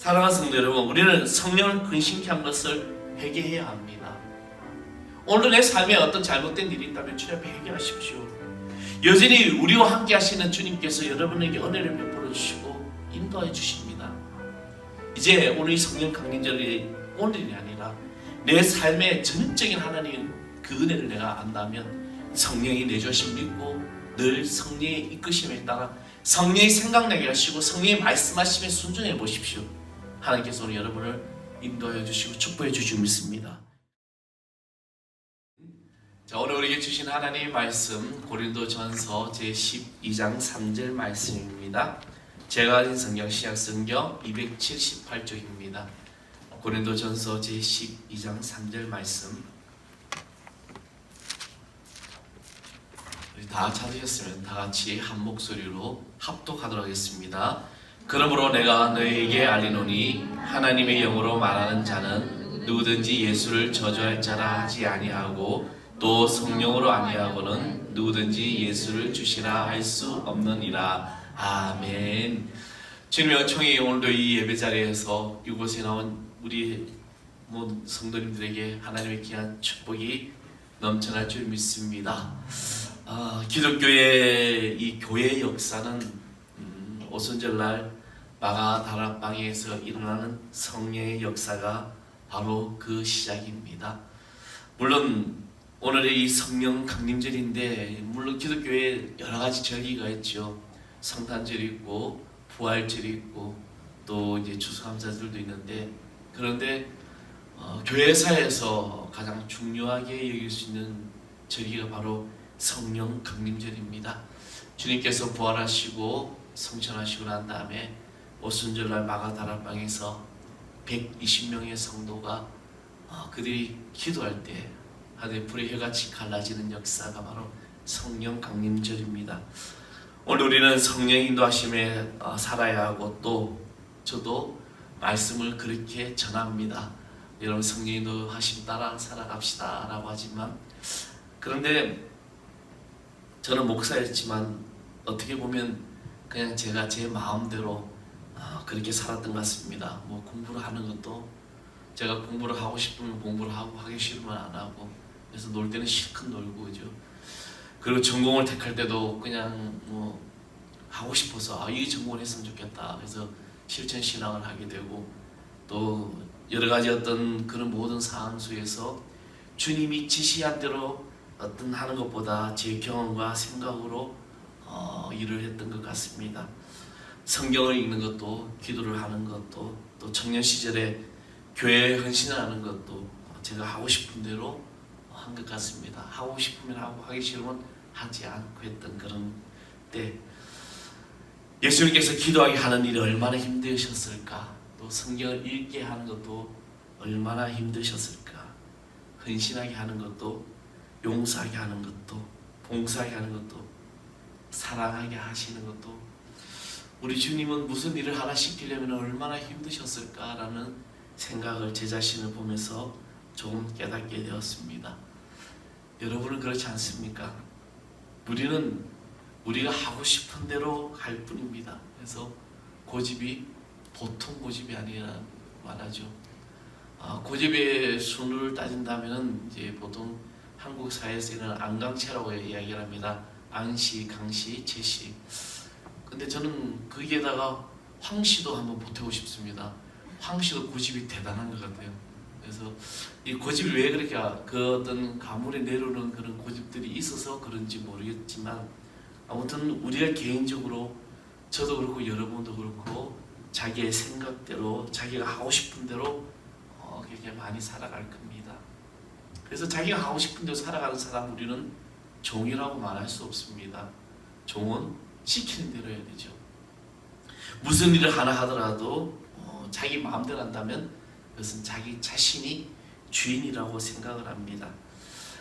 사랑하는 성도 여러분, 우리는 성령을 근심케 한 것을 회개해야 합니다. 오늘 내 삶에 어떤 잘못된 일이 있다면 주님 앞에 회개하십시오. 여전히 우리와 함께 하시는 주님께서 여러분에게 은혜를 베풀어 주시고 인도해 주십니다. 이제 오늘 이 성령 강림절이 오늘이 아니라 내 삶의 전적인 하나님 그 은혜를 내가 안다면 성령이 내 주심 믿고 늘 성령의 이끄심에 따라 성령이 생각나게 하시고 성령이 말씀하심에 순종해 보십시오. 하나님께서 오늘 여러분을 인도해 주시고 축복해 주시고 믿습니다. 자, 오늘 우리에게 주신 하나님의 말씀 고린도전서 제12장 3절 말씀입니다. 제가 가진 성경 신약성경 278쪽입니다. 고린도전서 제12장 3절 말씀 우리 다 찾으셨으면 다 같이 한 목소리로 합독하도록 하겠습니다. 그러므로 내가 너희에게 알리노니 하나님의 영으로 말하는 자는 누구든지 예수를 저주할 자라 하지 아니하고 또 성령으로 아니하고는 누구든지 예수를 주시라 할 수 없느니라. 아멘. 주님의 은총이 오늘도 이 예배 자리에서 이곳에 나온 우리 모든 성도님들에게 하나님의 귀한 축복이 넘쳐날 줄 믿습니다. 기독교의 이 교회의 역사는 오순절날 마가다락방에서 일어나는 성령의 역사가 바로 그 시작입니다. 물론 오늘의 이 성령 강림절인데 물론 기독교에 여러 가지 절기가 있죠. 성탄절이 있고 부활절이 있고 또 이제 추수감사절도 있는데 그런데 교회사에서 가장 중요하게 여길 수 있는 절기가 바로 성령 강림절입니다. 주님께서 부활하시고 성천하시고 난 다음에 오순절날 마가다락방에서 120명의 성도가 그들이 기도할 때 하늘의 불의 혀같이 갈라지는 역사가 바로 성령 강림절입니다. 오늘 우리는 성령 인도하심에 살아야 하고 또 저도 말씀을 그렇게 전합니다. 여러분 성령 인도하심 따라 살아갑시다 라고 하지만 그런데 저는 목사였지만 어떻게 보면 그냥 제가 제 마음대로 그렇게 살았던 것 같습니다. 뭐 공부를 하는 것도 제가 공부를 하고 싶으면 공부를 하고 하기 싫으면 안 하고 그래서 놀 때는 실컷 놀고 그죠. 그리고 전공을 택할 때도 그냥 뭐 하고 싶어서 이 전공을 했으면 좋겠다 그래서 실천 신앙을 하게 되고 또 여러 가지 어떤 그런 모든 상황 속에서 주님이 지시한 대로 어떤 하는 것보다 제 경험과 생각으로 일을 했던 것 같습니다. 성경을 읽는 것도 기도를 하는 것도 또 청년 시절에 교회에 헌신을 하는 것도 제가 하고 싶은 대로 한 것 같습니다. 하고 싶으면 하고 하기 싫으면 하지 않고 했던 그런 때 예수님께서 기도하게 하는 일이 얼마나 힘드셨을까 또 성경을 읽게 하는 것도 얼마나 힘드셨을까 헌신하게 하는 것도 용서하게 하는 것도 봉사하게 하는 것도 사랑하게 하시는 것도 우리 주님은 무슨 일을 하나 시키려면 얼마나 힘드셨을까라는 생각을 제 자신을 보면서 조금 깨닫게 되었습니다. 여러분은 그렇지 않습니까? 우리는 우리가 하고 싶은 대로 할 뿐입니다. 그래서 고집이 보통 고집이 아니라 말하죠. 고집의 순을 따진다면 이제 보통 한국 사회에서는 안강체라고 이야기를 합니다. 안시, 강시, 제시. 근데 저는 거기에다가 황씨도 한번 보태고 싶습니다. 황씨도 고집이 대단한 것 같아요. 그래서 이 고집이 왜 그렇게 그 어떤 가문에 내려오는 그런 고집들이 있어서 그런지 모르겠지만 아무튼 우리가 개인적으로 저도 그렇고 여러분도 그렇고 자기의 생각대로 자기가 하고 싶은 대로 그렇게 많이 살아갈 겁니다. 그래서 자기가 하고 싶은 대로 살아가는 사람 우리는 종이라고 말할 수 없습니다. 종은 시키는 대로 해야 되죠. 무슨 일을 하나 하더라도 자기 마음대로 한다면 그것은 자기 자신이 주인이라고 생각을 합니다.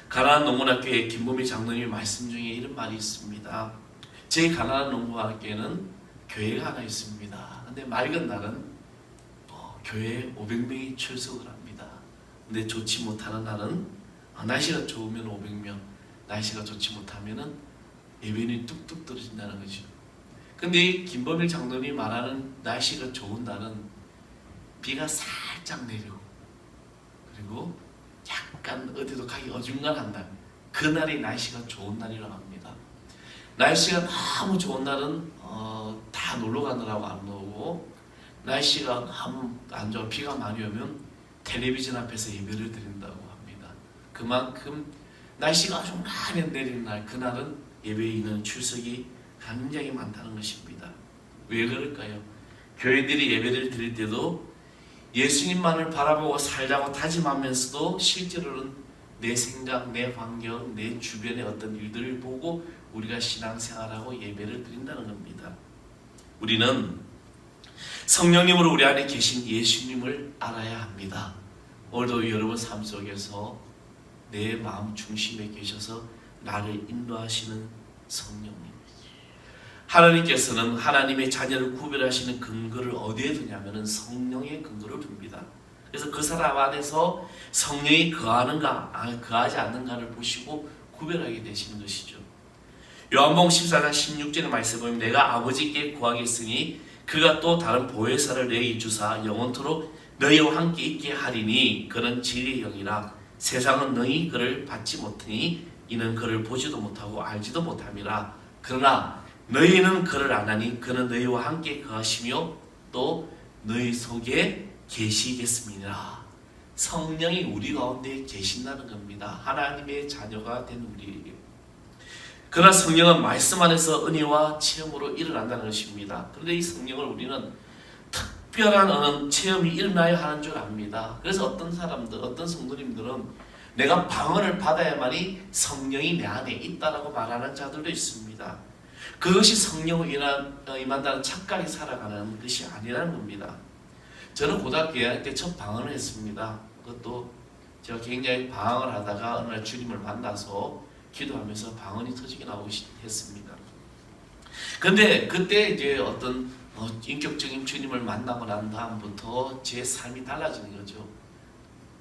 가나안 농문학교의 김보미 장로님의 말씀 중에 이런 말이 있습니다. 제 가나안 농문학교에는 교회가 하나 있습니다. 근데 맑은 날은 교회에 500명이 출석을 합니다. 근데 좋지 못하는 날은 날씨가 좋으면 500명, 날씨가 좋지 못하면은 예배인이 뚝뚝 떨어진다는 거죠. 근데 이 김범일 장로님이 말하는 날씨가 좋은 날은 비가 살짝 내리고 그리고 약간 어디도 가기 어중간한 날, 그날이 날씨가 좋은 날이라고 합니다. 날씨가 너무 좋은 날은 다 놀러 가느라고 안 오고, 날씨가 너무 안 좋아 비가 많이 오면 텔레비전 앞에서 예배를 드린다고 합니다. 그만큼 날씨가 아주 많이 내리는 날, 그날은 예배 인원 출석이 굉장히 많다는 것입니다. 왜 그럴까요? 교회들이 예배를 드릴 때도 예수님만을 바라보고 살자고 다짐하면서도 실제로는 내 생각, 내 환경, 내 주변의 어떤 일들을 보고 우리가 신앙생활하고 예배를 드린다는 겁니다. 우리는 성령님으로 우리 안에 계신 예수님을 알아야 합니다. 오늘도 여러분 삶 속에서 내 마음 중심에 계셔서 나를 인도하시는 성령님, 하나님께서는 하나님의 자녀를 구별하시는 근거를 어디에 두냐면 성령의 근거를 둡니다. 그래서 그 사람 안에서 성령이 거하는가 거하지 않는가를 보시고 구별하게 되시는 것이죠. 요한복음 14장 16절의 말씀을 보면 내가 아버지께 구하겠으니 그가 또 다른 보혜사를 너희에게 주사 영원토록 너희와 함께 있게 하리니 그는 진리의 영이라 세상은 너희 그를 받지 못하니 이는 그를 보지도 못하고 알지도 못함이라. 그러나 너희는 그를 아나니 그는 너희와 함께 거하시며 또 너희 속에 계시겠습니다. 성령이 우리 가운데 계신다는 겁니다. 하나님의 자녀가 된 우리에게. 그러나 성령은 말씀 안에서 은혜와 체험으로 일어난다는 것입니다. 그런데 이 성령을 우리는 특별한 어느 체험이 일어나야 하는 줄 압니다. 그래서 어떤 사람들, 어떤 성도님들은 내가 방언을 받아야만이 성령이 내 안에 있다라고 말하는 자들도 있습니다. 그것이 성령을 임한다는 착각이 살아가는 것이 아니라는 겁니다. 저는 고등학교 2학년 때 첫 방언을 했습니다. 그것도 제가 굉장히 방언을 하다가 어느 날 주님을 만나서 기도하면서 방언이 터지게 나오기 했습니다. 근데 그때 이제 어떤 인격적인 주님을 만나고 난 다음부터 제 삶이 달라지는 거죠.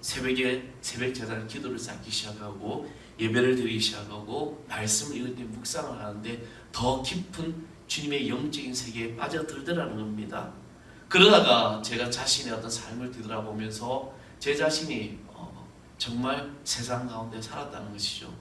새벽에 새벽 제단 기도를 쌓기 시작하고 예배를 드리기 시작하고 말씀을 읽을 때 묵상을 하는데 더 깊은 주님의 영적인 세계에 빠져들더라는 겁니다. 그러다가 제가 자신의 어떤 삶을 뒤돌아보면서 제 자신이 정말 세상 가운데 살았다는 것이죠.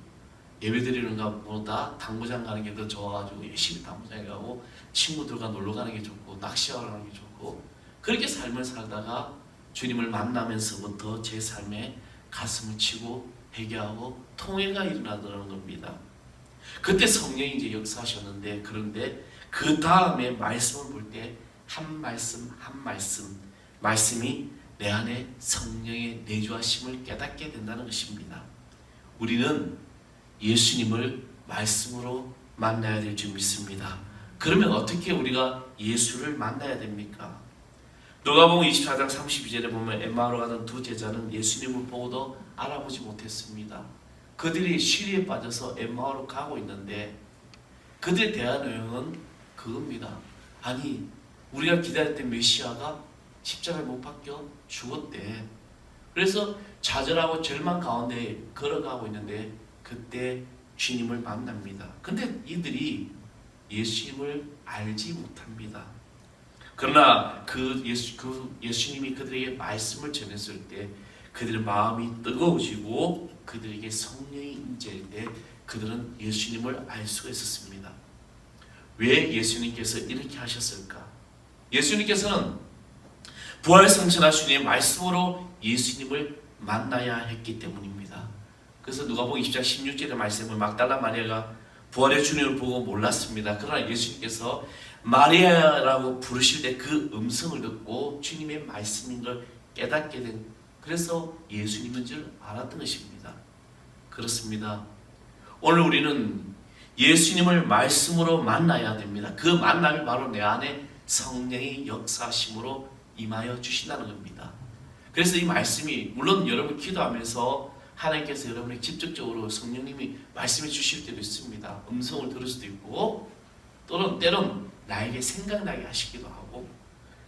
예배 드리는 것보다 당구장 가는 게 더 좋아가지고 열심히 당구장에 가고 친구들과 놀러 가는 게 좋고 낚시하러 가는 게 좋고 그렇게 삶을 살다가 주님을 만나면서부터 제 삶에 가슴을 치고 회개하고 통회가 일어나더라는 겁니다. 그때 성령이 이제 역사하셨는데, 그런데 그 다음에 말씀을 볼 때 한 말씀 한 말씀이 내 안에 성령의 내주하심을 깨닫게 된다는 것입니다. 우리는 예수님을 말씀으로 만나야 될 줄 믿습니다. 그러면 어떻게 우리가 예수를 만나야 됩니까? 누가복음 24장 32절에 보면 엠마오로 가던 두 제자는 예수님을 보고도 알아보지 못했습니다. 그들이 시리에 빠져서 엠마오로 가고 있는데 그들의 대화 내용은 그겁니다. 아니, 우리가 기다렸던 메시아가 십자가에 못 박혀 죽었대. 그래서 좌절하고 절망 가운데 걸어가고 있는데 그때 주님을 만납니다. 근데 이들이 예수님을 알지 못합니다. 그러나 예수님이 그들에게 말씀을 전했을 때 그들의 마음이 뜨거워지고 그들에게 성령이 임재할 때 그들은 예수님을 알 수가 있었습니다. 왜 예수님께서 이렇게 하셨을까? 예수님께서는 부활승천하 주님의 말씀으로 예수님을 만나야 했기 때문입니다. 그래서 누가복음 20장 16절의 말씀을 막달라 마리아가 부활의 주님을 보고 몰랐습니다. 그러나 예수님께서 마리아라고 부르실 때 그 음성을 듣고 주님의 말씀인 걸 깨닫게 된, 그래서 예수님인 줄 알았던 것입니다. 그렇습니다. 오늘 우리는 예수님을 말씀으로 만나야 됩니다. 그 만남이 바로 내 안에 성령의 역사심으로 임하여 주신다는 겁니다. 그래서 이 말씀이 물론 여러분 기도하면서 하나님께서 여러분에게 직접적으로 성령님이 말씀해 주실 때도 있습니다. 음성을 들을 수도 있고 또는 때론 나에게 생각나게 하시기도 하고,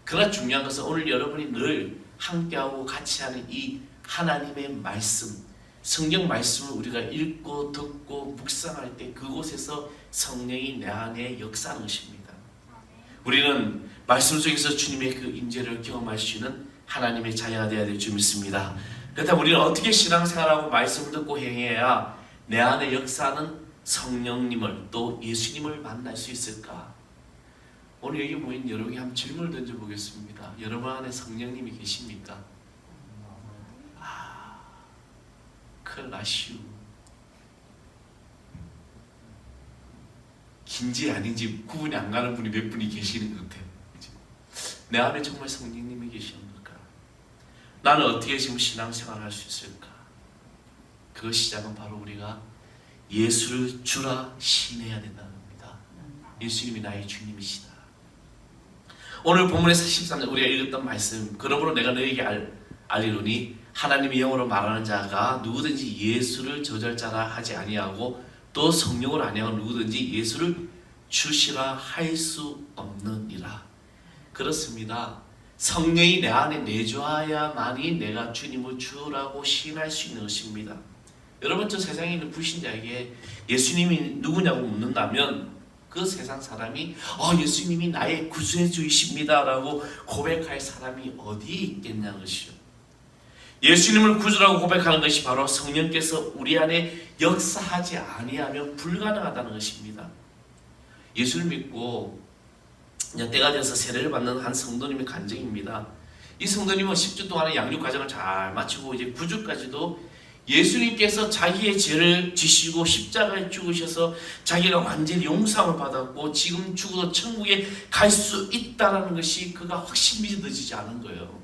그러나 중요한 것은 오늘 여러분이 늘 함께하고 같이 하는 이 하나님의 말씀, 성경 말씀을 우리가 읽고 듣고 묵상할 때 그곳에서 성령이 내 안에 역사하는 것입니다. 우리는 말씀 속에서 주님의 그 임재를 경험할 수 있는 하나님의 자녀가 되어야 될 줄 믿습니다. 그렇다면 우리는 어떻게 신앙생활하고 말씀 듣고 행해야 내 안에 역사하는 성령님을 또 예수님을 만날 수 있을까? 오늘 여기 모인 여러분이 한번 질문을 던져보겠습니다. 여러분 안에 성령님이 계십니까? 큰일 나시오. 긴지 아닌지 구분이 안 가는 분이 몇 분이 계시는 것 같아요. 내 안에 정말 성령님이 계시는 걸까? 나는 어떻게 지금 신앙생활을 할 수 있을까? 그 시작은 바로 우리가 예수를 주라 시인해야 된다는 겁니다. 예수님이 나의 주님이시다. 오늘 본문의 43절 우리가 읽었던 말씀, 그러므로 내가 너에게 알리노니 하나님의 영으로 말하는 자가 누구든지 예수를 저절자라 하지 아니하고 또 성령을 아니하고 누구든지 예수를 주시라 할 수 없느니라. 그렇습니다. 성령이 내 안에 내주하야만이 내가 주님을 주라고 시인할 수 있는 것입니다. 여러분, 저 세상에 있는 불신자에게 예수님이 누구냐고 묻는다면 그 세상 사람이 예수님이 나의 구주의 주이십니다 라고 고백할 사람이 어디 있겠냐는 것이요. 예수님을 구주라고 고백하는 것이 바로 성령께서 우리 안에 역사하지 아니하면 불가능하다는 것입니다. 예수를 믿고 때가 돼서 세례를 받는 한 성도님의 간증입니다. 이 성도님은 10주 동안의 양육 과정을 잘 마치고 이제 9주까지도 예수님께서 자기의 죄를 지시고 십자가에 죽으셔서 자기가 완전히 용서함을 받았고 지금 죽어도 천국에 갈 수 있다는 것이 그가 확실히 믿어지지 않은 거예요.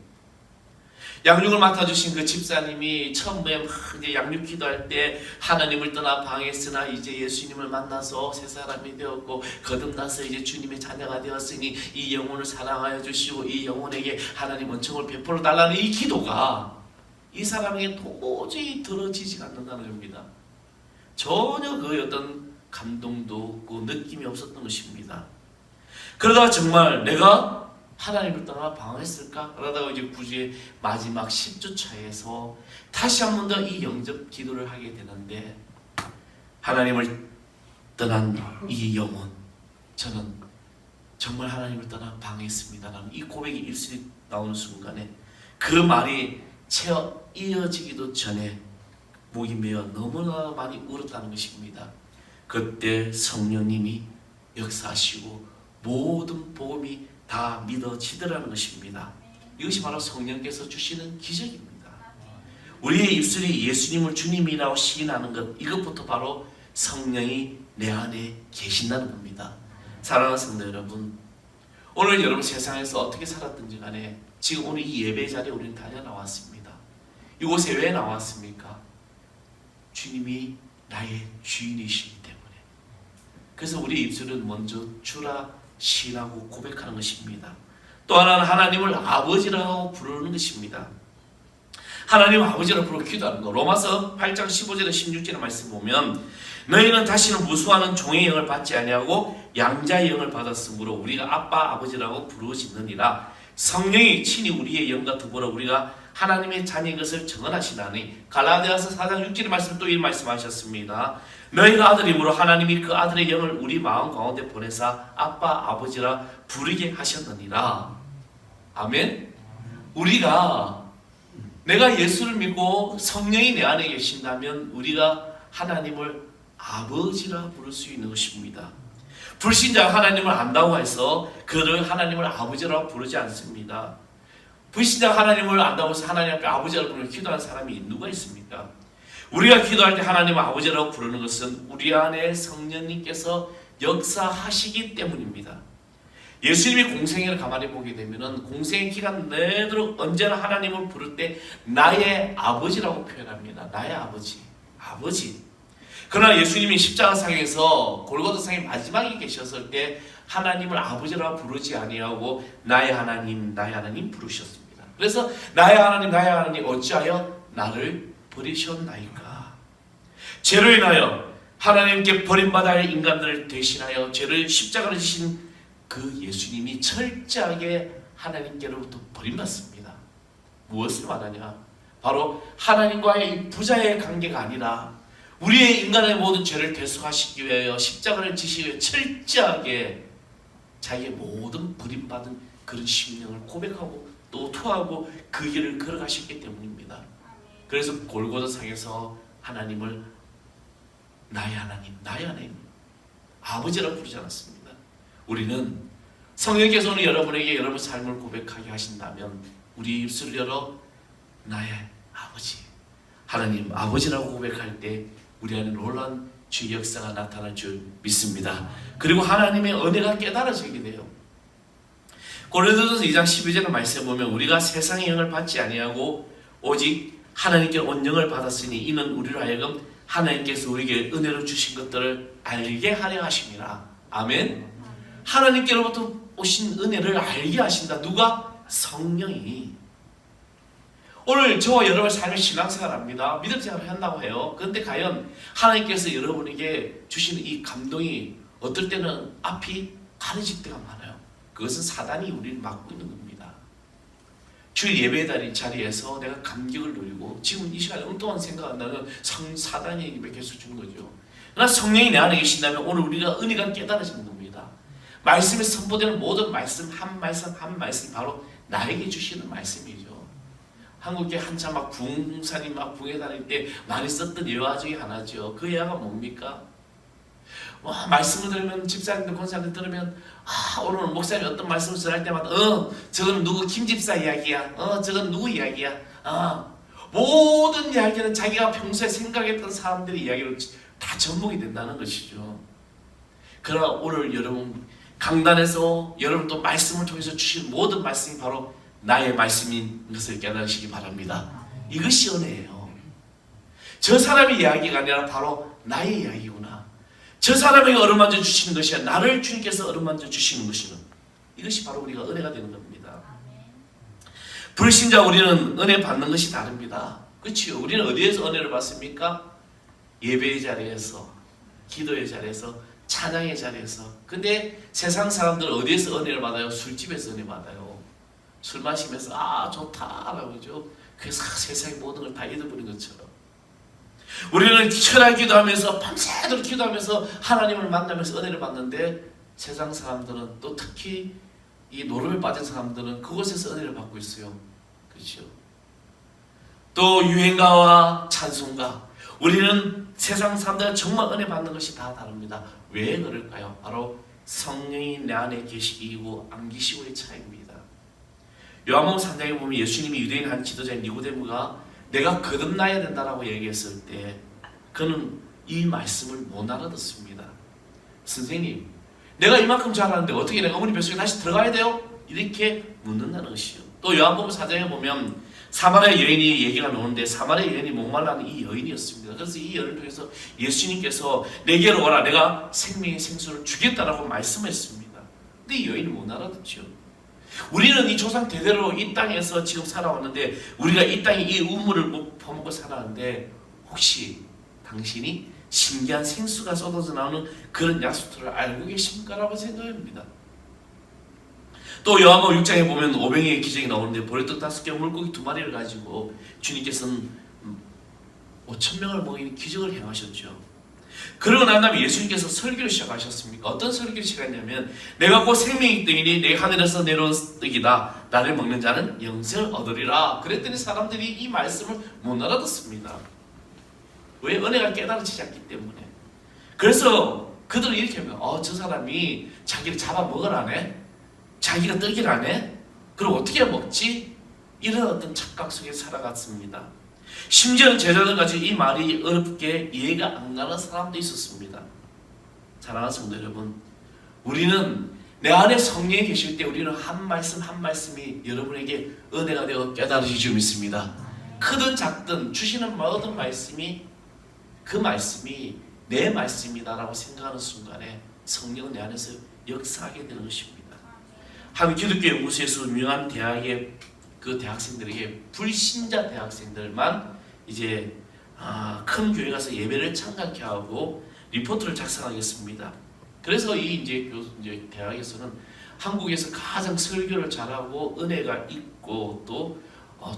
양육을 맡아주신 그 집사님이 처음에 이제 양육 기도할 때 하나님을 떠나 방했으나 이제 예수님을 만나서 새 사람이 되었고 거듭나서 이제 주님의 자녀가 되었으니 이 영혼을 사랑하여 주시고 이 영혼에게 하나님 은총을 베풀어 달라는 이 기도가 이 사람에게 도저히 들어지지 않는다는 겁니다. 전혀 그 어떤 감동도 없고 느낌이 없었던 것입니다. 그러다가 정말 내가 하나님을 떠나 방황했을까? 그러다가 이제 구주의 마지막 10주 차에서 다시 한 번 더 이 영접 기도를 하게 되는데 하나님을 떠난 이 영혼, 저는 정말 하나님을 떠나 방황했습니다라는 이 고백이 입술이 나오는 순간에 그 말이 채어 이어지기도 전에 목이 메어 너무나 많이 울었다는 것입니다. 그때 성령님이 역사하시고 모든 복음이 다 믿어지더라는 것입니다. 이것이 바로 성령께서 주시는 기적입니다. 우리의 입술이 예수님을 주님이라고 시인하는 것, 이것부터 바로 성령이 내 안에 계신다는 겁니다. 사랑하는 성도 여러분, 오늘 여러분 세상에서 어떻게 살았든지 간에 지금 오늘 이 예배 자리에 우리는 달려 나왔습니다. 이곳에 왜 나왔습니까? 주님이 나의 주인이시기 때문에. 그래서 우리 입술은 먼저 주라 시인하고 고백하는 것입니다. 또 하나는 하나님을 아버지라고 부르는 것입니다. 하나님 아버지라고 부르고 기도하는 거. 로마서 8장 15절에 16절의 말씀 보면 너희는 다시는 무수하는 종의 영을 받지 아니하고 양자의 영을 받았으므로 우리가 아빠 아버지라고 부르짖느니라. 성령이 친히 우리의 영과 더불어 우리가 하나님의 자녀인 것을 증언하시나니. 갈라디아서 4장 6절의 말씀 또 이 말씀하셨습니다. 너희가 아들이므로 하나님이 그 아들의 영을 우리 마음 가운데 보내사 아빠 아버지라 부르게 하셨느니라. 아멘. 우리가 내가 예수를 믿고 성령이 내 안에 계신다면 우리가 하나님을 아버지라 부를 수 있는 것입니다. 불신자가 하나님을 안다고 해서 그를 하나님을 아버지라고 부르지 않습니다. 불신자가 하나님을 안다고 해서 하나님 앞에 아버지라고 부르며 기도하는 사람이 누가 있습니까? 우리가 기도할 때 하나님을 아버지라고 부르는 것은 우리 안에 성령님께서 역사하시기 때문입니다. 예수님이 공생애를 가만히 보게 되면 공생의 기간 내도록 언제나 하나님을 부를 때 나의 아버지라고 표현합니다. 나의 아버지. 그러나 예수님이 십자가상에서 골고다상의 마지막에 계셨을 때 하나님을 아버지라고 부르지 아니하고 나의 하나님 부르셨습니다. 그래서 나의 하나님 어찌하여 나를 버리셨나이까. 죄로 인하여 하나님께 버림받아야 할 인간들을 대신하여 죄를 십자가로 지신 그 예수님이 철저하게 하나님께로부터 버림받습니다. 무엇을 말하냐? 바로 하나님과의 이 부자의 관계가 아니라 우리의 인간의 모든 죄를 대속하시기 위하여 십자가를 지시기 위해 철저하게 자기의 모든 버림받은 그런 심령을 고백하고 또 토하고 그 길을 걸어가셨기 때문입니다. 그래서 골고다상에서 하나님을 나의 하나님, 나의 하나님, 아버지라고 부르지 않았습니다. 우리는 성령께서 오늘 여러분에게 여러분 삶을 고백하게 하신다면 우리 입술을 열어 나의 아버지, 하나님 아버지라고 고백할 때 우리 안에 놀라운 주의 역사가 나타날 줄 믿습니다. 그리고 하나님의 은혜가 깨달아지게 돼요. 고린도전서 2장 12절의 말씀에 보면 우리가 세상의 영을 받지 아니하고 오직 하나님께 온 영을 받았으니 이는 우리로 하여금 하나님께서 우리에게 은혜로 주신 것들을 알게 하려 하심이라. 아멘. 하나님께로부터 오신 은혜를 알게 하신다. 누가? 성령이. 오늘 저와 여러분의 삶의 신앙생활합니다. 믿음생활을 한다고 해요. 그런데 과연 하나님께서 여러분에게 주시는 이 감동이 어떨 때는 앞이 가려질 때가 많아요. 그것은 사단이 우리를 막고 있는 겁니다. 주일 예배 자리에서 내가 감격을 누리고 지금 이 시간에 엉뚱한 생각한다면 사단이 계속 주는 거죠. 그러나 성령이 내 안에 계신다면 오늘 우리가 은혜가 깨달아지는 겁니다. 말씀에 선포되는 모든 말씀 한 말씀 바로 나에게 주시는 말씀이죠. 한국에 한참 막 붕산이 막 붕에 다닐 때 많이 썼던 예화 중에 하나죠. 그 예화가 뭡니까? 와, 말씀을 들으면 집사님들 권사님들 들으면 오늘 목사님이 어떤 말씀을 전할 때마다 저건 누구 김집사 이야기야. 저건 누구 이야기야. 모든 이야기는 자기가 평소에 생각했던 사람들의 이야기로 다 접목이 된다는 것이죠. 그러나 오늘 여러분 강단에서 여러분 또 말씀을 통해서 주신 모든 말씀이 바로 나의 말씀인 것을 깨달으시기 바랍니다. 이것이 은혜예요. 저 사람의 이야기가 아니라 바로 나의 이야기구나. 저 사람에게 어루만져 주시는 것이 아니라 나를 주님께서 어루만져 주시는 것이는 이것이 바로 우리가 은혜가 되는 겁니다. 불신자 우리는 은혜 받는 것이 다릅니다. 그렇죠? 우리는 어디에서 은혜를 받습니까? 예배의 자리에서, 기도의 자리에서, 찬양의 자리에서. 근데 세상 사람들은 어디에서 은혜를 받아요? 술집에서 은혜 받아요. 술 마시면서 좋다라고 그러죠. 그래서 세상의 모든 걸 다 잊어버린 것처럼 우리는 철학 기도하면서 밤새도록 기도하면서 하나님을 만나면서 은혜를 받는데 세상 사람들은 또 특히 이 노름에 빠진 사람들은 그곳에서 은혜를 받고 있어요. 그렇죠? 또 유행가와 찬송가 우리는 세상 사람들은 정말 은혜 받는 것이 다 다릅니다. 왜 그럴까요? 바로 성령이 내 안에 계시고 안 계시고의 차이입니다. 요한복음 3장에 보면 예수님이 유대인 한 지도자인 니고데모가 내가 거듭나야 된다라고 얘기했을 때 그는 이 말씀을 못 알아듣습니다. 선생님, 내가 이만큼 잘하는데 어떻게 내가 어머니 뱃속에 다시 들어가야 돼요? 이렇게 묻는다는 것이요. 또 요한복음 4장에 보면 사마리아 여인이 얘기가 나오는데 사마리아 여인이 목말라는 이 여인이었습니다. 그래서 이 여인을 통해서 예수님께서 내게로 오라 내가 생명의 생수를 주겠다라고 말씀했습니다. 근데 이 여인이 못 알아듣죠. 우리는 이 조상 대대로 이 땅에서 지금 살아왔는데 우리가 이 땅에 이 우물을 퍼먹고 살아왔는데 혹시 당신이 신기한 생수가 쏟아져 나오는 그런 약속들을 알고 계십니까? 라고 생각합니다. 또 요한복음 6장에 보면 500의 기적이 나오는데 보리떡 5개 물고기 2마리를 가지고 주님께서는 5,000명을 먹이는 기적을 행하셨죠. 그러고 난 다음에 예수님께서 설교를 시작하셨습니까? 어떤 설교를 시작했냐면 내가 곧 생명의 떡이니 내 하늘에서 내려온 떡이다. 나를 먹는 자는 영생을 얻으리라. 그랬더니 사람들이 이 말씀을 못 알아듣습니다. 왜? 은혜가 깨달아지지 않기 때문에. 그래서 그들은 이렇게 합니다. 저 사람이 자기를 잡아먹으라네? 자기가 떡이라네? 그럼 어떻게 먹지? 이런 어떤 착각 속에 살아갔습니다. 심지어는 제자들까지 이 말이 어렵게 이해가 안 가는 사람도 있었습니다. 사랑하는 성도 여러분, 우리는 내 안에 성령이 계실 때 우리는 한 말씀 한 말씀이 여러분에게 은혜가 되어 깨달으실 줄 믿습니다. 크든 작든 주시는 모든 말씀이 그 말씀이 내 말씀이다라고 생각하는 순간에 성령은 내 안에서 역사하게 되는 것입니다. 한 기독교 연구소에서 유명한 대학의 그 대학생들에게 불신자 대학생들만 이제 큰 교회 가서 예배를 참가케 하고 리포트를 작성하겠습니다. 그래서 이 이제 대학에서는 한국에서 가장 설교를 잘하고 은혜가 있고 또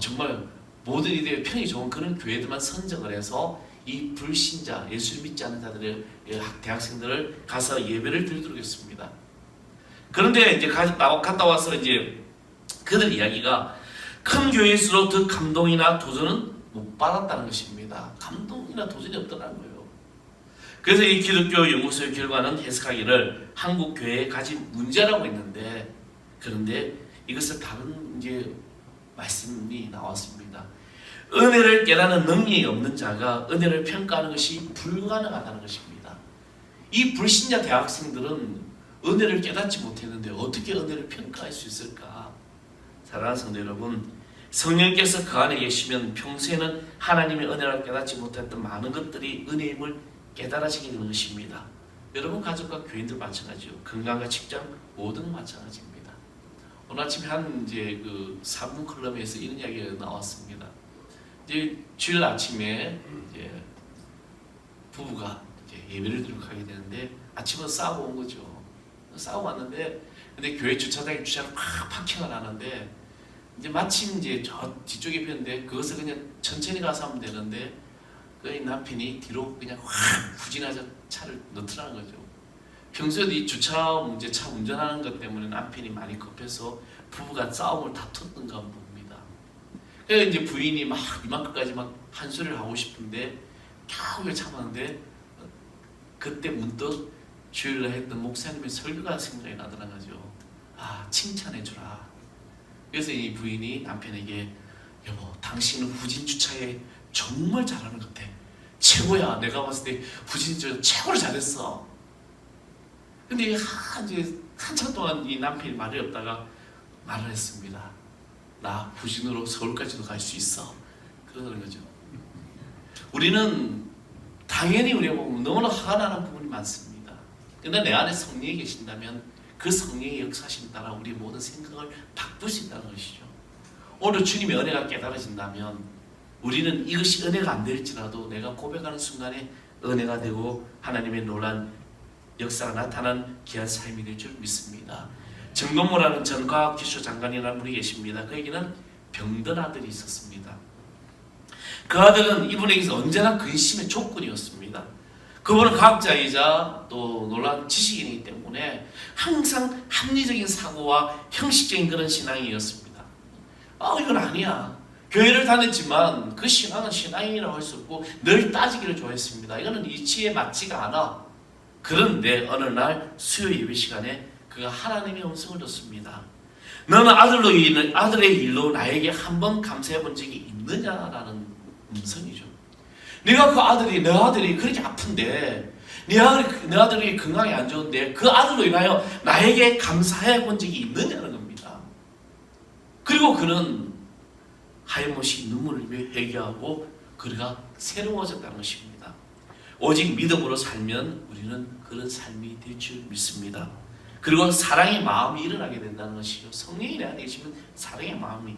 정말 모든 이들의 평이 좋은 그런 교회들만 선정을 해서 이 불신자 예수를 믿지 않는 자들의 대학생들을 가서 예배를 드리도록 했습니다. 그런데 이제 갔다 와서 이제 그들 이야기가 큰 교회일수록 더 감동이나 도전은 못 받았다는 것입니다. 감동이나 도전이 없더라는 거예요. 그래서 이 기독교 연구소의 결과는 해석하기를 한국 교회에 가진 문제라고 했는데, 그런데 이것을 다른 이제 말씀이 나왔습니다. 은혜를 깨닫는 능력이 없는 자가 은혜를 평가하는 것이 불가능하다는 것입니다. 이 불신자 대학생들은 은혜를 깨닫지 못했는데 어떻게 은혜를 평가할 수 있을까? 사랑하는 성도 여러분, 성령께서 그 안에 계시면 평소에는 하나님의 은혜를 깨닫지 못했던 많은 것들이 은혜임을 깨달아지게 되는 것입니다. 여러분 가족과 교인들 마찬가지요. 건강과 직장 모든 마찬가지입니다. 오늘 아침에 한 이제 그 사분 클럽에서 이런 이야기가 나왔습니다. 이제 주일 아침에 이제 부부가 이제 예배를 드리러 가게 되는데 아침에 싸우고 온 거죠. 싸우고 왔는데 근데 교회 주차장에 주차를 팍 파킹을 하는데 이제 마침 이제 저 뒤쪽에 폈는데 그것을 그냥 천천히 가서 하면 되는데 그 남편이 뒤로 그냥 확 후진해서 차를 넣더라는 거죠. 평소에도 이 주차 문제, 차 운전하는 것 때문에 남편이 많이 급해서 부부가 싸움을 다퉜던가 봅니다. 그래서 이제 부인이 막 이만큼까지 막 한 소리를 하고 싶은데 겨우 참았는데 그때 문득 주일날 했던 목사님의 설교가 생각이 나더라는 거죠. 아, 칭찬해주라. 그래서 이 부인이 남편에게 여보, 당신은 후진 주차에 정말 잘하는 것 같아. 최고야. 내가 봤을 때 후진 주차 최고로 잘했어. 근데 이제 한참 동안 이 남편이 말이 없다가 말을 했습니다. 나 후진으로 서울까지도 갈 수 있어. 그러는 거죠. 우리는 당연히 우리가 보면 너무나 화가 나는 부분이 많습니다. 그런데 내 안에 성령이 계신다면 그 성령의 역사심 따라 우리의 모든 생각을 바꿀 수 있다는 것이죠. 오늘 주님의 은혜가 깨달아진다면 우리는 이것이 은혜가 안 될지라도 내가 고백하는 순간에 은혜가 되고 하나님의 놀란 역사가 나타난 귀한 삶이 될 줄 믿습니다. 정건모라는 전 과학기술 장관이라는 분이 계십니다. 그에게는 병든 아들이 있었습니다. 그 아들은 이분에게서 언제나 근심의 조건이었습니다. 그분은 과학자이자 또 놀라운 지식인이기 때문에 항상 합리적인 사고와 형식적인 그런 신앙이었습니다. 이건 아니야. 교회를 다녔지만 그 신앙은 신앙이라고 할 수 없고 늘 따지기를 좋아했습니다. 이거는 이치에 맞지가 않아. 그런데 어느 날 수요 예배 시간에 그가 하나님의 음성을 듣습니다. 너는 아들의 일로 나에게 한 번 감사해 본 적이 있느냐라는 음성이죠. 내 아들이 그렇게 아픈데 내 아들이 건강이 안 좋은데 그 아들로 인하여 나에게 감사해 본 적이 있느냐는 겁니다. 그리고 그는 하염없이 눈물을 흘리며 회개하고 그가 새로워졌다는 것입니다. 오직 믿음으로 살면 우리는 그런 삶이 될 줄 믿습니다. 그리고 사랑의 마음이 일어나게 된다는 것이죠. 성령이 내 안에 계시면 사랑의 마음이.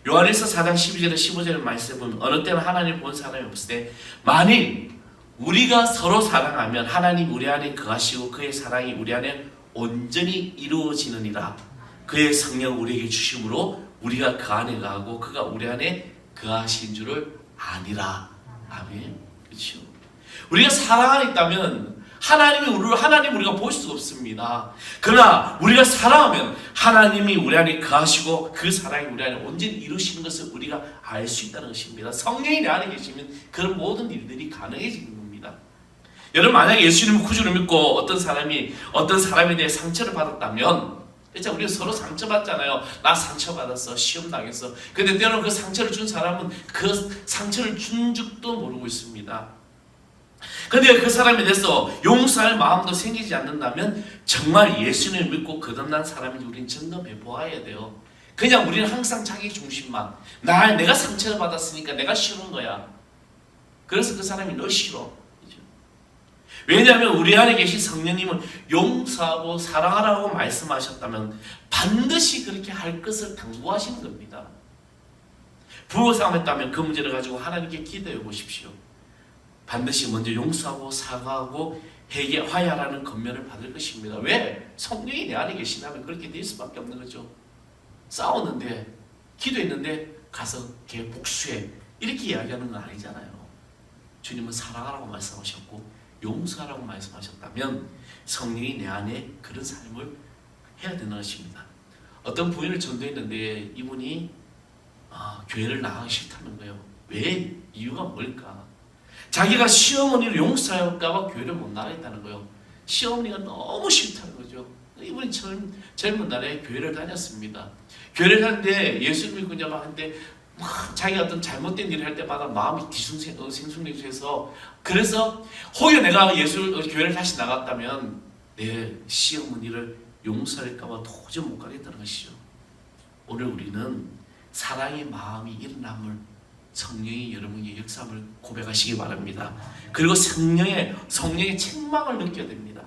요한일서 4장 12절에 15절의 말씀에 보면 어느 때는 하나님을 본 사람이 없을 때 만일 우리가 서로 사랑하면 하나님 우리 안에 거하시고 그의 사랑이 우리 안에 온전히 이루어지느니라. 그의 성령 우리에게 주심으로 우리가 그 안에 거하고 그가 우리 안에 거하신 줄을 아니라. 아멘. 그렇죠. 우리가 사랑 안에 있다면 하나님 우리가 볼 수가 없습니다. 그러나 우리가 사랑하면 하나님이 우리 안에 거하시고 그 사랑이 우리 안에 온전히 이루시는 것을 우리가 알 수 있다는 것입니다. 성령이 내 안에 계시면 그런 모든 일들이 가능해지는 겁니다. 여러분 만약에 예수님을 구주로 믿고 어떤 사람에 대해 상처를 받았다면 진짜 우리가 서로 상처받잖아요. 나 상처받았어. 시험 당했어. 근데 때로는 그 상처를 준 사람은 그 상처를 준 줄도 모르고 있습니다. 근데 그 사람에 대해서 용서할 마음도 생기지 않는다면 정말 예수님을 믿고 거듭난 사람인지 우리는 점검해 보아야 돼요. 그냥 우리는 항상 자기 중심만 내가 상처를 받았으니까 내가 싫은 거야. 그래서 그 사람이 너 싫어. 왜냐하면 우리 안에 계신 성령님은 용서하고 사랑하라고 말씀하셨다면 반드시 그렇게 할 것을 당부하시는 겁니다. 부부싸움했다면 그 문제를 가지고 하나님께 기도해 보십시오. 반드시 먼저 용서하고 사과하고 화해하라는 권면을 받을 것입니다. 왜? 성령이 내 안에 계시다면 그렇게 될 수밖에 없는 거죠. 싸웠는데 기도했는데 가서 걔 복수해 이렇게 이야기하는 건 아니잖아요. 주님은 사랑하라고 말씀하셨고 용서하라고 말씀하셨다면 성령이 내 안에 그런 삶을 해야 되는 것입니다. 어떤 부인을 전도했는데 이분이 교회를 나가기 싫다는 거예요. 왜? 이유가 뭘까? 자기가 시어머니를 용서할까봐 교회를 못 나가겠다는 거예요. 시어머니가 너무 싫다는 거죠. 이분이 젊은 날에 교회를 다녔습니다. 교회를 다녔는데 예수를 믿고 이제 막 하는데 자기가 어떤 잘못된 일을 할 때마다 마음이 생숭생숭해서, 그래서 혹여 내가 교회를 다시 나갔다면 내 시어머니를 용서할까봐 도저히 못 가겠다는 것이죠. 오늘 우리는 사랑의 마음이 일어남을 성령이 여러분의 역사함을 고백하시기 바랍니다. 그리고 성령의 책망을 느껴야 됩니다.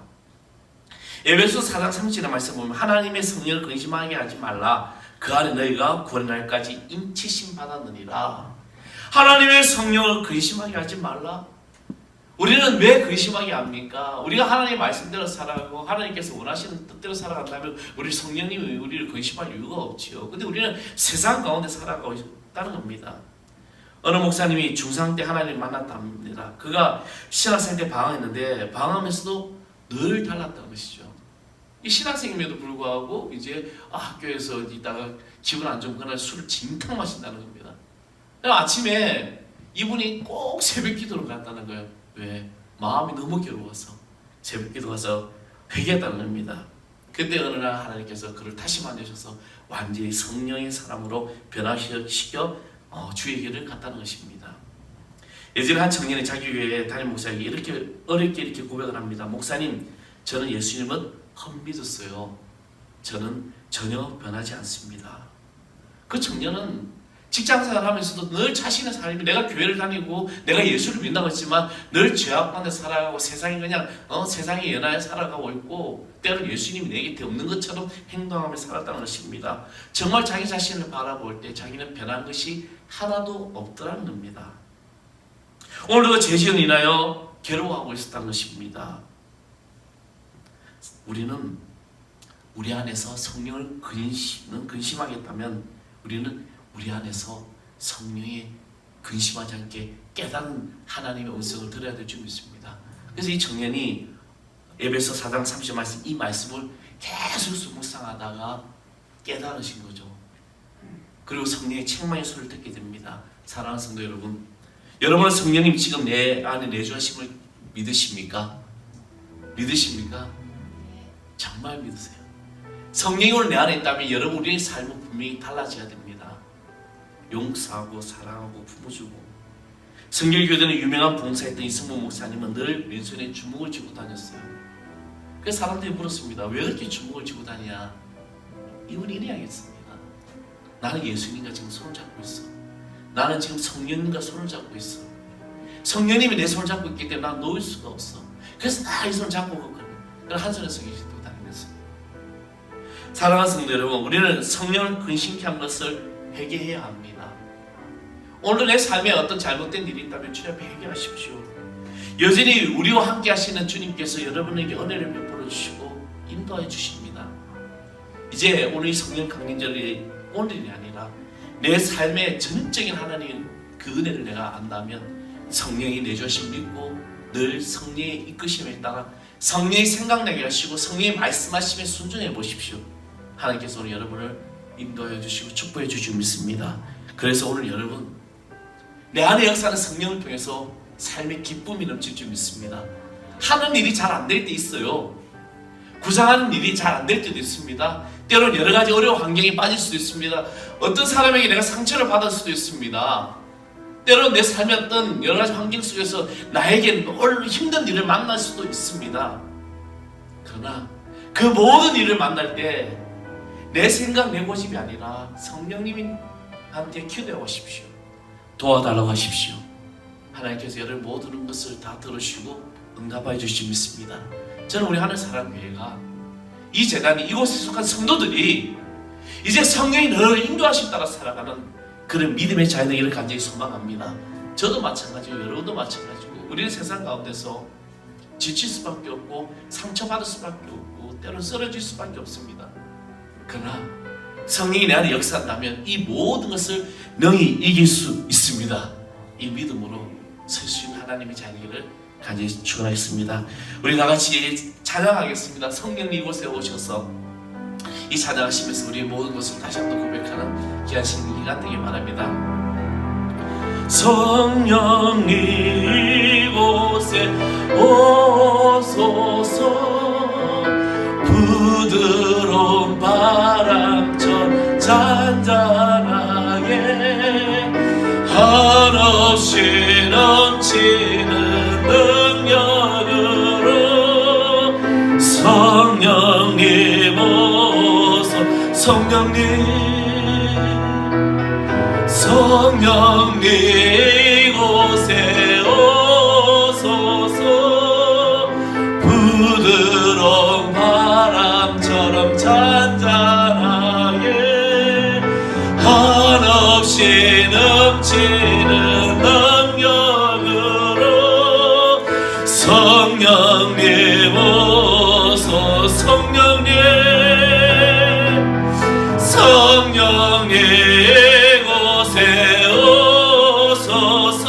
에베소 4장 30절의 말씀 보면 하나님의 성령을 근심하게 하지 말라. 그 안에 너희가 구원의 날까지 인치심 받았느니라. 하나님의 성령을 근심하게 하지 말라. 우리는 왜 근심하게 합니까? 우리가 하나님의 말씀대로 살아가고 하나님께서 원하시는 뜻대로 살아간다면 우리 성령님이 우리를 근심할 이유가 없지요. 근데 우리는 세상 가운데 살아가고 있다는 겁니다. 어느 목사님이 중3 때 하나님을 만났답니다. 그가 신학생 때 방황했는데 방황하면서도 늘 달랐다는 것이죠. 이 신학생임에도 불구하고 이제 학교에서 있다가 기분 안 좋은 그날 술을 진탕 마신다는 겁니다. 아침에 이분이 꼭 새벽 기도를 갔다는 거예요. 왜? 마음이 너무 괴로워서 새벽 기도 가서 회개했다는 겁니다. 그때 어느 날 하나님께서 그를 다시 만드셔서 완전히 성령의 사람으로 변화시켜 주의 길을 갔다는 것입니다. 예전에 한 청년이 자기 교회에 담임 목사에게 이렇게 어렵게 이렇게 고백을 합니다. 목사님, 저는 예수님은 헛 믿었어요. 저는 전혀 변하지 않습니다. 그 청년은 직장생활 하면서도 늘 자신의 삶이, 내가 교회를 다니고 내가 예수를 믿는다고 했지만 늘 죄악 가운데 살아가고 세상에 그냥 세상에 연하에 살아가고 있고 때로 예수님이 내 곁에 없는 것처럼 행동하며 살았다는 것입니다. 정말 자기 자신을 바라볼 때 자기는 변한 것이 하나도 없더라는 겁니다. 오늘도 죄지은 인하여 괴로워하고 있었다는 것입니다. 우리는 우리 안에서 성령을 근심하겠다면 우리는 우리 안에서 성령이 근심하지 않게 깨닫는 하나님의 음성을 들어야 될 줄 믿습니다. 그래서 이 청년이 에베소 4장 30절 말씀, 이 말씀을 계속 묵상하다가 깨달으신 거죠. 그리고 성령의 책망의 소리를 듣게 됩니다. 사랑하는 성도 여러분, 여러분은 성령님 지금 내 안에 내주하심을 믿으십니까? 믿으십니까? 정말 믿으세요. 성령이 오늘 내 안에 있다면 여러분 우리의 삶은 분명히 달라져야 됩니다. 용서하고 사랑하고 품어주고. 성결교회는 유명한 봉사했던 이승문 목사님은 늘 왼손에 주먹을 쥐고 다녔어요. 그래서 사람들이 물었습니다. 왜 그렇게 주먹을 쥐고 다니냐? 이분이 이래야겠습니다. 나는 예수님과 지금 손을 잡고 있어. 나는 지금 성령님과 손을 잡고 있어. 성령님이 내 손을 잡고 있기 때문에 난 놓을 수가 없어. 그래서 나 이 손을 잡고 걷거든. 그래서 한 손에 성경을 다니면서. 사랑하는 성도 여러분, 우리는 성령을 근심케 한 것을 회개해야 합니다. 오늘 내 삶에 어떤 잘못된 일이 있다면 주님 앞에 회개하십시오. 여전히 우리와 함께 하시는 주님께서 여러분에게 은혜를 베풀어 주시고 인도해 주십니다. 이제 오늘 이 성령 강림절이 오늘이 아니라 내 삶의 전적인 하나님 그 은혜를 내가 안다면 성령이 내주신 믿고 늘 성령의 이끄심에 따라 성령이 생각나게 하시고 성령이 말씀하심에 순종해 보십시오. 하나님께서 오늘 여러분을 인도해 주시고 축복해 주시고 믿습니다. 그래서 오늘 여러분 내 안에 역사하는 성령을 통해서 삶의 기쁨이 넘칠 줄 믿습니다. 하는 일이 잘 안 될 때 있어요. 구상하는 일이 잘 안 될 때도 있습니다. 때로는 여러 가지 어려운 환경에 빠질 수도 있습니다. 어떤 사람에게 내가 상처를 받을 수도 있습니다. 때로는 내 삶의 어떤 여러 가지 환경 속에서 나에게 힘든 일을 만날 수도 있습니다. 그러나 그 모든 일을 만날 때 내 생각, 내 고집이 아니라 성령님한테 기도해 오십시오. 도와달라고 하십시오. 하나님께서 여러분 모든 것을 다 들으시고 응답해 주시기 믿습니다. 저는 우리 하늘사랑교회가 이 재단이 이곳에 속한 성도들이 이제 성령이 너를 인도하심 따라 살아가는 그런 믿음의 자녀 되기를 간절히 소망합니다. 저도 마찬가지고 여러분도 마찬가지고 우리는 세상 가운데서 지칠 수밖에 없고 상처받을 수밖에 없고 때로는 쓰러질 수밖에 없습니다. 그러나 성령이 내 안에 역사한다면 이 모든 것을 능히 이길 수 있습니다. 이 믿음으로 설 수 있는 하나님의 자녀를 간절히 축원하겠습니다. 우리 다같이 찬양하겠습니다. 성령님 이곳에 오셔서 이 찬양하시면서 우리의 모든 것을 다시 한번 고백하는 귀한 시간이 되길 바랍니다. 성령님 이곳에 오소서, 부드러운 바람처럼 잔잔하게 한없이 넘치는 능력으로 성령님 오소. 성령님 이곳에 오소서, 부드러운 바람처럼 잔잔하게 한없이 넘치는 능력으로 성령님 오소. 성령님 이곳에 오소서,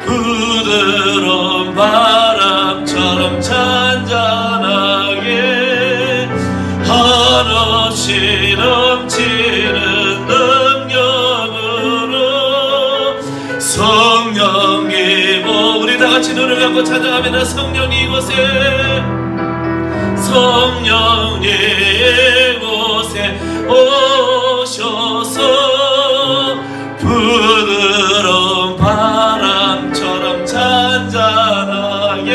부드러운 바람처럼 잔잔하게 한없이 넘치는 능력으로 성령님 오. 우리 다같이 눈을 감고 찬양합니다. 성령님 이곳에, 성령님 이곳에 오셔서 부드러운 바람처럼 잔잔하게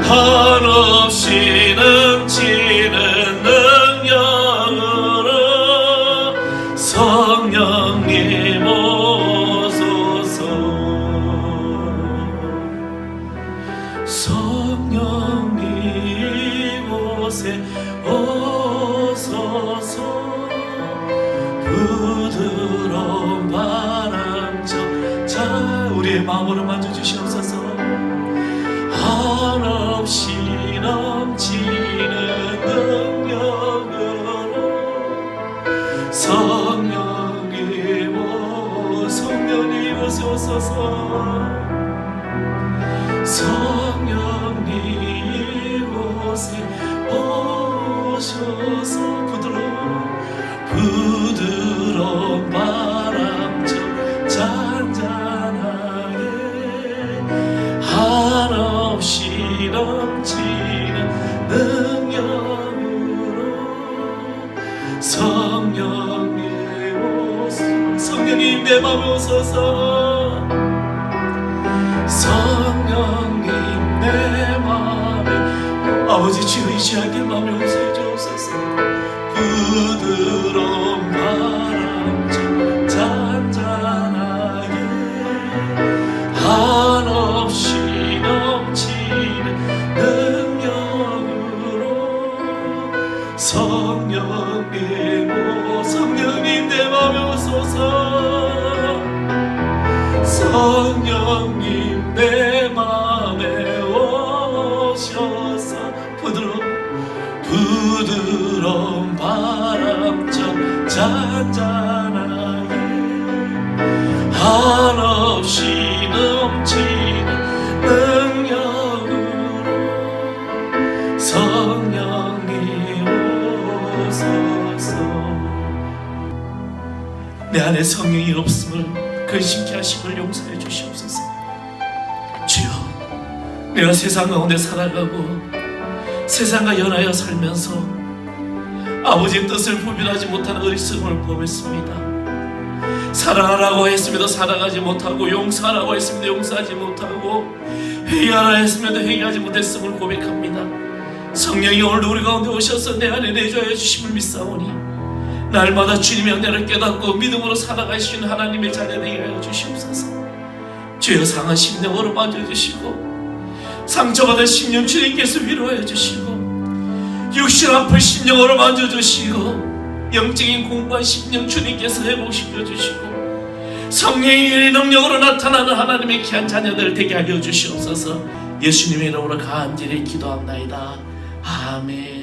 한없이 넘치는 능력으로 성령님 오소서. 성령님 이곳에 오소서, 부드러운 바람처럼. 자, 우리의 마음으로 만져주시옵소서. 한없이 넘치는 능력으로 성령님 오. 성령님 이곳에 오소서. 성령님 이곳에 오셔서 부드러운 바람처럼 잔잔하게 한없이 넘치는 능력으로 성령님 오소서. 성령님 내 맘에 오소서. 성령님 내 맘에, 아버지 주여 이 시간 내 맘에 오소서 주옵소서. 부드러운 바람처럼 잔잔하게 한없이 넘치는 능력으로 성령님 오. 성령님 내 맘에 오소서. 성령님 내 맘에 오셔서 부드러운 바람처럼 잔잔하게 한없이 넘치는 능력으로 성령님 오소서. 내 안에 성령이 없음을 근심케 하심을 용서해 주시옵소서. 주여, 내가 세상 가운데 살아가고 세상과 연하여 살면서 아버지의 뜻을 분별하지 못하는 어리석음을 범했습니다. 사랑하라고 했음에도 사랑하지 못하고, 용서하라고 했음에도 용서하지 못하고, 회개하라 했음에도 회개하지 못했음을 고백합니다. 성령이 오늘 우리 가운데 오셔서 내 안에 내주하여 주심을 믿사오니 날마다 주님의 은혜를 깨닫고 믿음으로 살아가시는 하나님의 자녀되게 하여 주시옵소서. 주여, 상한 심령으로 만져주시고 상처받은 심령 주님께서 위로해 주시고, 육신 아픈 심령으로 만져주시고, 영적인 공부한 심령 주님께서 회복시켜 주시고, 성령의 능력으로 나타나는 하나님의 귀한 자녀들 되게 하여 주시옵소서. 예수님의 이름으로 간절히 기도합나이다. 아멘.